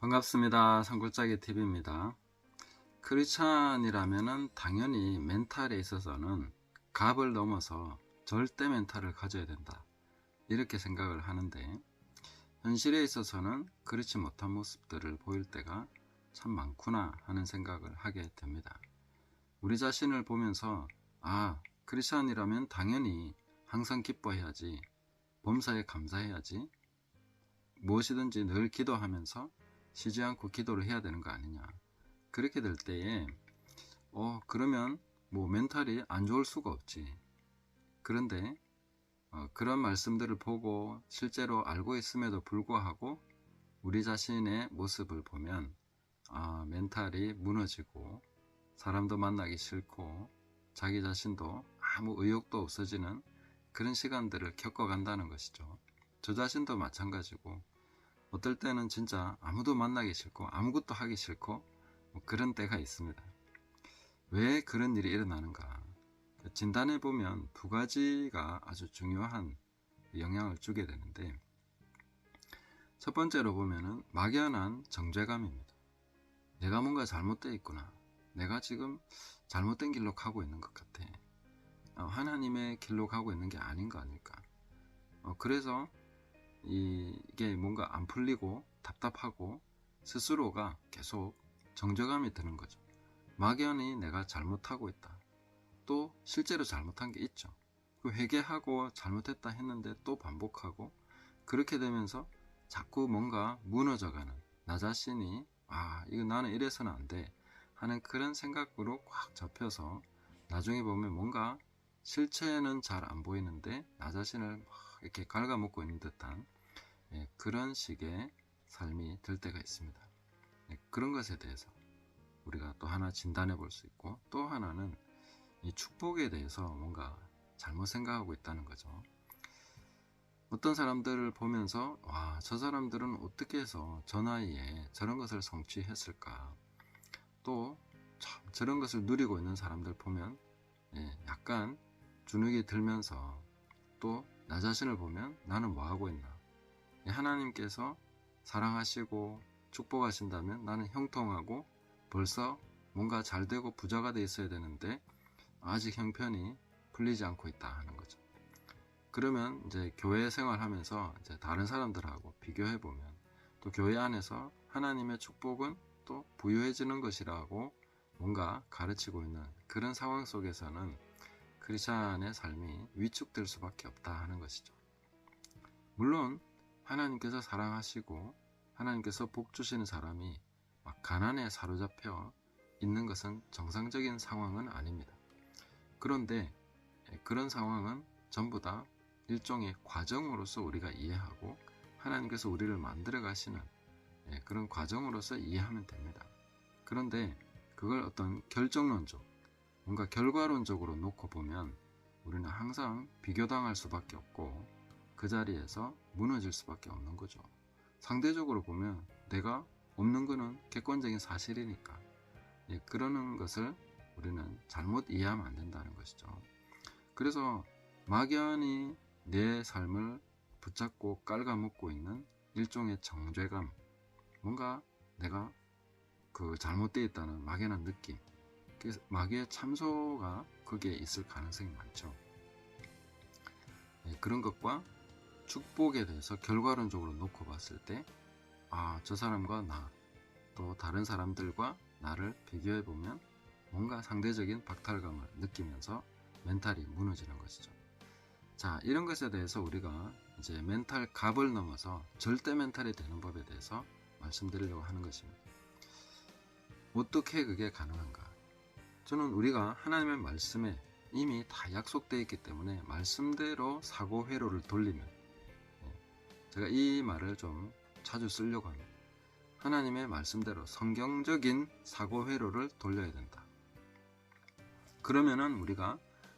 반갑습니다. 산골짜기 TV입니다. 크리스찬이라면은 당연히 멘탈에 있어서는 갑을 넘어서 절대 멘탈을 가져야 된다, 이렇게 생각을 하는데, 현실에 있어서는 그렇지 못한 모습들을 보일 때가 참 많구나 하는 생각을 하게 됩니다. 우리 자신을 보면서 크리스찬이라면 당연히 항상 기뻐해야지, 범사에 감사해야지, 무엇이든지 늘 기도하면서 쉬지 않고 기도를 해야 되는 거 아니냐, 그렇게 될 때에 그러면 뭐 멘탈이 안 좋을 수가 없지. 그런데 그런 말씀들을 보고 실제로 알고 있음에도 불구하고 우리 자신의 모습을 보면 멘탈이 무너지고 사람도 만나기 싫고 자기 자신도 아무 의욕도 없어지는 그런 시간들을 겪어간다는 것이죠. 저 자신도 마찬가지고, 어떨 때는 진짜 아무도 만나기 싫고 아무것도 하기 싫고 뭐 그런 때가 있습니다. 왜 그런 일이 일어나는가? 진단해 보면 두 가지가 아주 중요한 영향을 주게 되는데, 첫 번째로 보면은 막연한 정죄감입니다. 내가 뭔가 잘못되어 있구나, 내가 지금 잘못된 길로 가고 있는 것 같아, 하나님의 길로 가고 있는 게 아닌 거 아닐까. 그래서 이게 뭔가 안 풀리고 답답하고 스스로가 계속 정죄감이 드는 거죠. 막연히 내가 잘못하고 있다, 또 실제로 잘못한 게 있죠. 회개하고 잘못했다 했는데 또 반복하고, 그렇게 되면서 자꾸 뭔가 무너져가는 나 자신이 이거 나는 이래서는 안 돼 하는 그런 생각으로 꽉 잡혀서 나중에 보면 뭔가 실체는 잘 안 보이는데 나 자신을 막 이렇게 갉아먹고 있는 듯한 그런 식의 삶이 들 때가 있습니다. 그런 것에 대해서 우리가 또 하나 진단해 볼 수 있고, 또 하나는 이 축복에 대해서 뭔가 잘못 생각하고 있다는 거죠. 어떤 사람들을 보면서 저 사람들은 어떻게 해서 저 나이에 저런 것을 성취했을까, 또 참 저런 것을 누리고 있는 사람들 보면 약간 주눅이 들면서, 또 나 자신을 보면 나는 뭐 하고 있나, 하나님께서 사랑하시고 축복하신다면 나는 형통하고 벌써 뭔가 잘 되고 부자가 돼 있어야 되는데 아직 형편이 풀리지 않고 있다 하는 거죠. 그러면 이제 교회 생활하면서 이제 다른 사람들하고 비교해 보면, 또 교회 안에서 하나님의 축복은 또 부유해지는 것이라고 뭔가 가르치고 있는 그런 상황 속에서는 크리스찬의 삶이 위축될 수밖에 없다 하는 것이죠. 물론 하나님께서 사랑하시고 하나님께서 복 주시는 사람이 막 가난에 사로잡혀 있는 것은 정상적인 상황은 아닙니다. 그런데 그런 상황은 전부 다 일종의 과정으로서 우리가 이해하고, 하나님께서 우리를 만들어 가시는 그런 과정으로서 이해하면 됩니다. 그런데 그걸 어떤 결정론적, 뭔가 결과론적으로 놓고 보면 우리는 항상 비교당할 수밖에 없고 그 자리에서 무너질 수밖에 없는 거죠. 상대적으로 보면 내가 없는 거는 객관적인 사실이니까 그러는 것을 우리는 잘못 이해하면 안 된다는 것이죠. 그래서 막연히 내 삶을 붙잡고 깔아먹고 있는 일종의 정죄감, 뭔가 내가 잘못되어 있다는 막연한 느낌, 마귀의 참소가 거기에 있을 가능성이 많죠. 그런 것과 축복에 대해서 결과론적으로 놓고 봤을 때 저 사람과 나, 또 다른 사람들과 나를 비교해 보면 뭔가 상대적인 박탈감을 느끼면서 멘탈이 무너지는 것이죠. 자, 이런 것에 대해서 우리가 이제 멘탈 갑을 넘어서 절대 멘탈이 되는 법에 대해서 말씀드리려고 하는 것입니다. 어떻게 그게 가능한가? 저는 우리가 하나님의 말씀에 이미 다 약속되어 있기 때문에 말씀대로 사고 회로를 돌리면, 제가 이 말을 좀 자주 쓰려고 합니다. 하나님의 말씀대로 성경적인 사고 회로를 돌려야 된다. 그러면은 우리가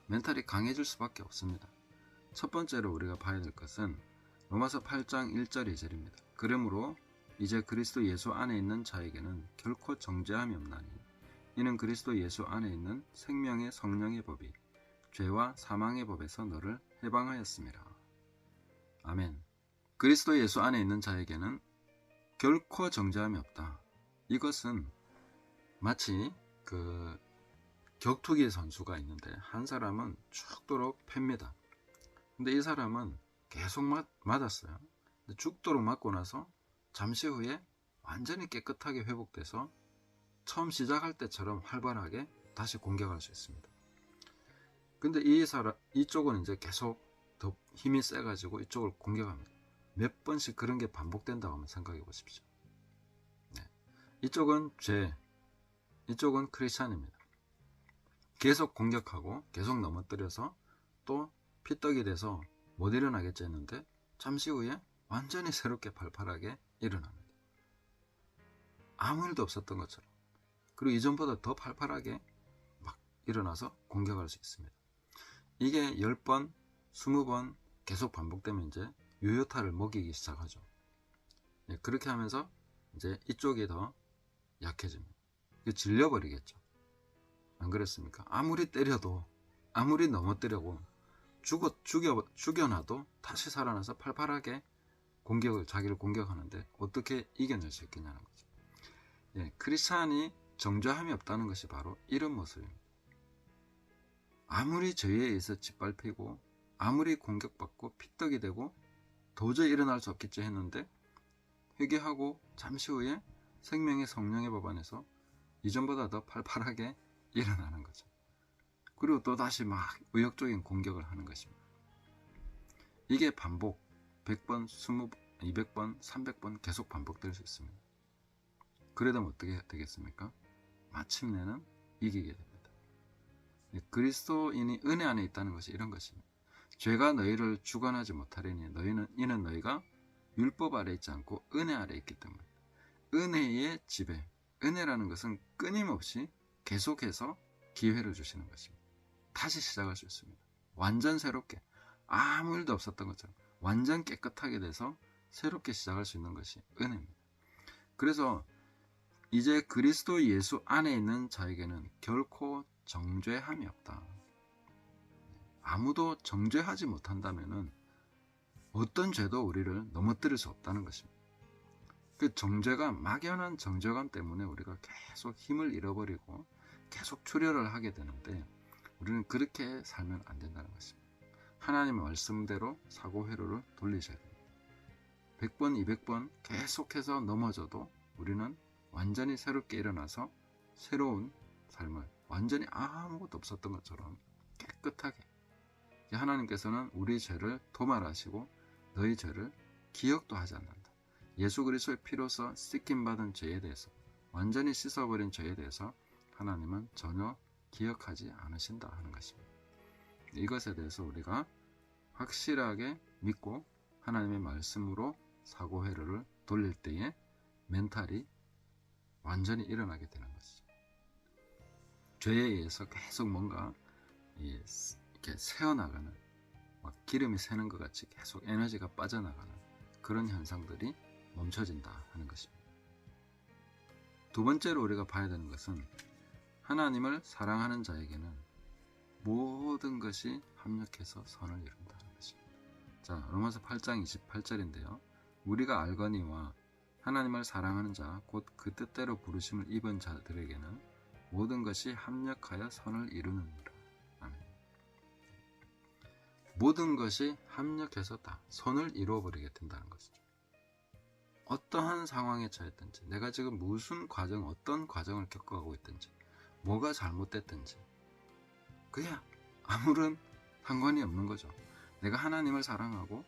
멘탈이 강해질 수밖에 없습니다. 첫 번째로 우리가 봐야 될 것은 로마서 8장 1절 2절입니다. 그러므로 이제 그리스도 예수 안에 있는 자에게는 결코 정죄함이 없나니 이는 그리스도 예수 안에 있는 생명의 성령의 법이 죄와 사망의 법에서 너를 해방하였습니다. 아멘. 그리스도 예수 안에 있는 자에게는 결코 정죄함이 없다. 이것은 마치 그 격투기 선수가 있는데 한 사람은 죽도록 팹니다. 근데 이 사람은 계속 맞았어요. 근데 죽도록 맞고 나서 잠시 후에 완전히 깨끗하게 회복돼서 처음 시작할 때처럼 활발하게 다시 공격할 수 있습니다. 근데 이쪽은 이제 계속 더 힘이 세가지고 이쪽을 공격합니다. 몇 번씩 그런 게 반복된다고 한번 생각해 보십시오. 네. 이쪽은 죄, 이쪽은 크리스찬입니다. 계속 공격하고 계속 넘어뜨려서 또 피떡이 돼서 못 일어나겠지 했는데 잠시 후에 완전히 새롭게 팔팔하게 일어납니다. 아무 일도 없었던 것처럼. 그리고 이전보다 더 팔팔하게 막 일어나서 공격할 수 있습니다. 이게 10번, 20번 계속 반복되면 이제 요요타를 먹이기 시작하죠. 예, 그렇게 하면서 이제 이쪽이 더 약해집니다. 질려버리겠죠. 안 그렇습니까? 아무리 때려도, 아무리 넘어뜨려고 죽여놔도 다시 살아나서 팔팔하게 자기를 공격하는데 어떻게 이겨낼 수 있겠냐는 거죠. 예, 크리스찬이 정죄함이 없다는 것이 바로 이런 모습입니다. 아무리 죄에 의해서 짓밟히고 아무리 공격받고 피떡이 되고 도저히 일어날 수 없겠지 했는데 회개하고 잠시 후에 생명의 성령의 법 안에서 이전보다 더 팔팔하게 일어나는 거죠. 그리고 또다시 막 의욕적인 공격을 하는 것입니다. 이게 반복 100번, 20번, 200번, 300번 계속 반복될 수 있습니다. 그러다 어떻게 되겠습니까? 마침내는 이기게 됩니다. 그리스도인이 은혜 안에 있다는 것이 이런 것입니다. 죄가 너희를 주관하지 못하리니 이는 너희가 율법 아래 있지 않고 은혜 아래 있기 때문에. 은혜의 지배, 은혜라는 것은 끊임없이 계속해서 기회를 주시는 것입니다. 다시 시작할 수 있습니다. 완전 새롭게 아무 일도 없었던 것처럼 완전 깨끗하게 돼서 새롭게 시작할 수 있는 것이 은혜입니다. 그래서 이제 그리스도 예수 안에 있는 자에게는 결코 정죄함이 없다. 아무도 정죄하지 못한다면 어떤 죄도 우리를 넘어뜨릴 수 없다는 것입니다. 그 정죄감, 막연한 정죄감 때문에 우리가 계속 힘을 잃어버리고 계속 출혈을 하게 되는데 우리는 그렇게 살면 안 된다는 것입니다. 하나님의 말씀대로 사고 회로를 돌리셔야 됩니다. 100번, 200번 계속해서 넘어져도 우리는 완전히 새롭게 일어나서 새로운 삶을 완전히 아무것도 없었던 것처럼 깨끗하게, 하나님께서는 우리 죄를 도말하시고 너희 죄를 기억도 하지 않는다. 예수 그리스도의 피로서 씻김받은 죄에 대해서, 완전히 씻어버린 죄에 대해서 하나님은 전혀 기억하지 않으신다 하는 것입니다. 이것에 대해서 우리가 확실하게 믿고 하나님의 말씀으로 사고 회로를 돌릴 때에 멘탈이 완전히 일어나게 되는 것이죠. 죄에 의해서 계속 뭔가 이렇게 새어나가는, 막 기름이 새는 것 같이 계속 에너지가 빠져나가는 그런 현상들이 멈춰진다 하는 것입니다. 두 번째로 우리가 봐야 되는 것은 하나님을 사랑하는 자에게는 모든 것이 합력해서 선을 이룬다는 것입니다. 자, 로마서 8장 28절인데요. 우리가 알거니와 하나님을 사랑하는 자, 곧 그 뜻대로 부르심을 입은 자들에게는 모든 것이 합력하여 선을 이루느니라. 아멘. 모든 것이 합력해서 다 선을 이루어버리게 된다는 것이죠. 어떠한 상황에 처했든지, 내가 지금 무슨 과정, 어떤 과정을 겪어가고 있든지, 뭐가 잘못됐든지 그냥 아무런 상관이 없는 거죠. 내가 하나님을 사랑하고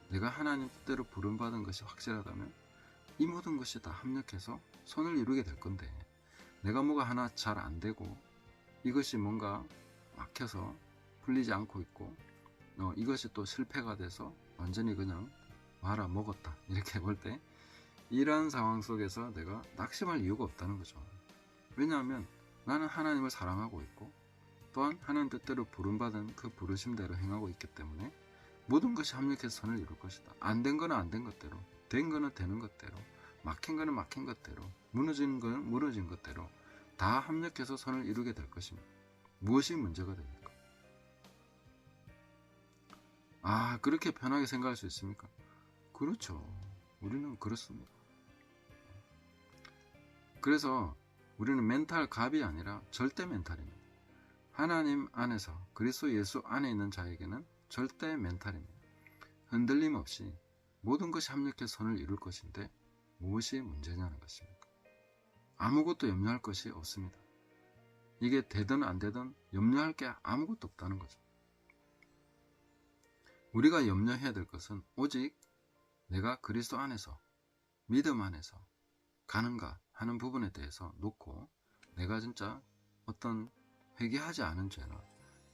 내가 하나님 뜻대로 부름받은 것이 확실하다면 이 모든 것이 다 합력해서 선을 이루게 될 건데, 내가 뭐가 하나 잘 안 되고 이것이 뭔가 막혀서 풀리지 않고 있고 이것이 또 실패가 돼서 완전히 그냥 말아 먹었다 이렇게 볼 때, 이런 상황 속에서 내가 낙심할 이유가 없다는 거죠. 왜냐하면 나는 하나님을 사랑하고 있고 또한 하나님 뜻대로 부름받은 그 부르심대로 행하고 있기 때문에 모든 것이 합력해서 선을 이룰 것이다. 안 된 거는 안 된 것대로, 된 거는 되는 것대로, 막힌 거는 막힌 것대로, 무너진 거는 무너진 것대로 다 합력해서 선을 이루게 될 것입니다. 무엇이 문제가 됩니까? 그렇게 편하게 생각할 수 있습니까? 그렇죠. 우리는 그렇습니다. 그래서 우리는 멘탈 갑이 아니라 절대 멘탈입니다. 하나님 안에서 그리스도 예수 안에 있는 자에게는 절대 멘탈입니다. 흔들림 없이 모든 것이 합력해 선을 이룰 것인데 무엇이 문제냐는 것입니다. 아무것도 염려할 것이 없습니다. 이게 되든 안 되든 염려할 게 아무것도 없다는 거죠. 우리가 염려해야 될 것은 오직 내가 그리스도 안에서 믿음 안에서 가는가 하는 부분에 대해서 놓고 내가 진짜 어떤 회개하지 않은 죄나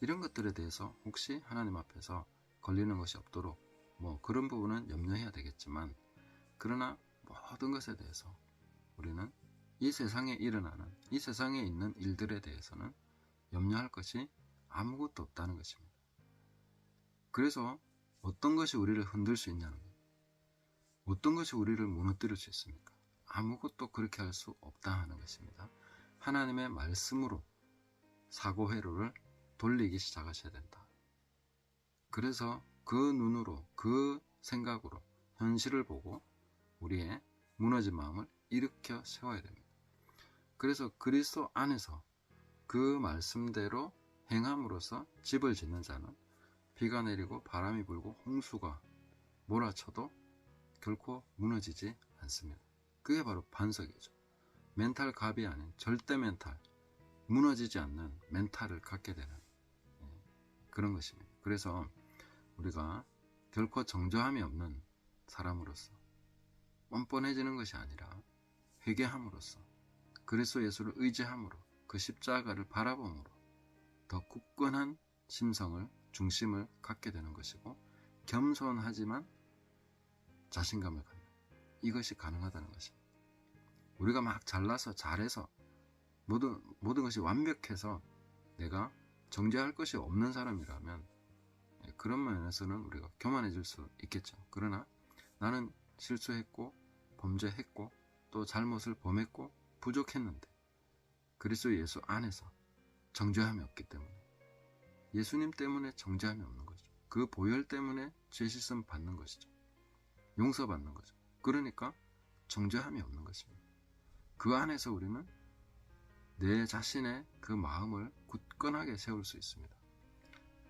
이런 것들에 대해서 혹시 하나님 앞에서 걸리는 것이 없도록 뭐 그런 부분은 염려해야 되겠지만, 그러나 모든 것에 대해서 우리는 이 세상에 일어나는 이 세상에 있는 일들에 대해서는 염려할 것이 아무것도 없다는 것입니다. 그래서 어떤 것이 우리를 흔들 수 있냐는 거예요. 어떤 것이 우리를 무너뜨릴 수 있습니까? 아무것도 그렇게 할 수 없다 하는 것입니다. 하나님의 말씀으로 사고 회로를 돌리기 시작하셔야 된다. 그래서 그 눈으로 그 생각으로 현실을 보고 우리의 무너진 마음을 일으켜 세워야 됩니다. 그래서 그리스도 안에서 그 말씀대로 행함으로써 집을 짓는 자는 비가 내리고 바람이 불고 홍수가 몰아쳐도 결코 무너지지 않습니다. 그게 바로 반석이죠. 멘탈 갑이 아닌 절대 멘탈, 무너지지 않는 멘탈을 갖게 되는 그런 것입니다. 그래서 우리가 결코 정죄함이 없는 사람으로서 뻔뻔해지는 것이 아니라 회개함으로써 그리스도 예수를 의지함으로 그 십자가를 바라봄으로 더 굳건한 심성을 중심을 갖게 되는 것이고, 겸손하지만 자신감을 갖는 이것이 가능하다는 것입니다. 우리가 막 잘나서 잘해서 모든 것이 완벽해서 내가 정죄할 것이 없는 사람이라면 그런 면에서는 우리가 교만해질 수 있겠죠. 그러나 나는 실수했고 범죄했고 또 잘못을 범했고 부족했는데 그리스도 예수 안에서 정죄함이 없기 때문에, 예수님 때문에 정죄함이 없는 거죠. 그 보혈 때문에 죄 씻음 받는 것이죠. 용서받는 거죠. 그러니까 정죄함이 없는 것입니다. 그 안에서 우리는 내 자신의 그 마음을 굳건하게 세울 수 있습니다.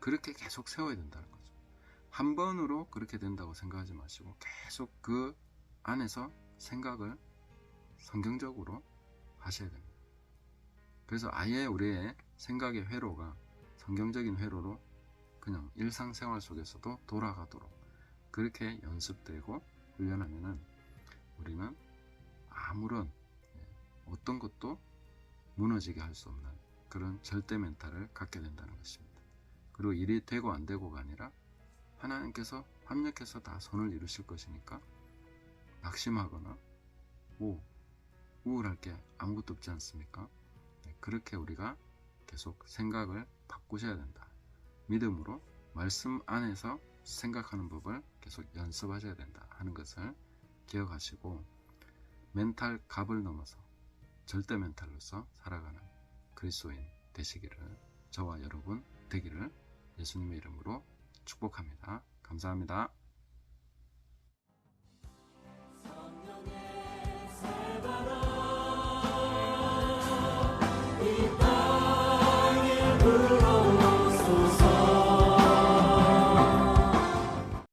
그렇게 계속 세워야 된다는 거죠. 한 번으로 그렇게 된다고 생각하지 마시고 계속 그 안에서 생각을 성경적으로 하셔야 됩니다. 그래서 아예 우리의 생각의 회로가 성경적인 회로로 그냥 일상생활 속에서도 돌아가도록 그렇게 연습되고 훈련하면은 우리는 아무런 어떤 것도 무너지게 할 수 없는 그런 절대 멘탈을 갖게 된다는 것입니다. 그리고 일이 되고 안 되고가 아니라 하나님께서 합력해서 다 선을 이루실 것이니까 낙심하거나 우울할 게 아무것도 없지 않습니까? 그렇게 우리가 계속 생각을 바꾸셔야 된다. 믿음으로 말씀 안에서 생각하는 법을 계속 연습하셔야 된다 하는 것을 기억하시고, 멘탈 갑을 넘어서 절대 멘탈로서 살아가는 그리스도인 되시기를, 저와 여러분 되기를 예수님의 이름으로 축복합니다. 감사합니다.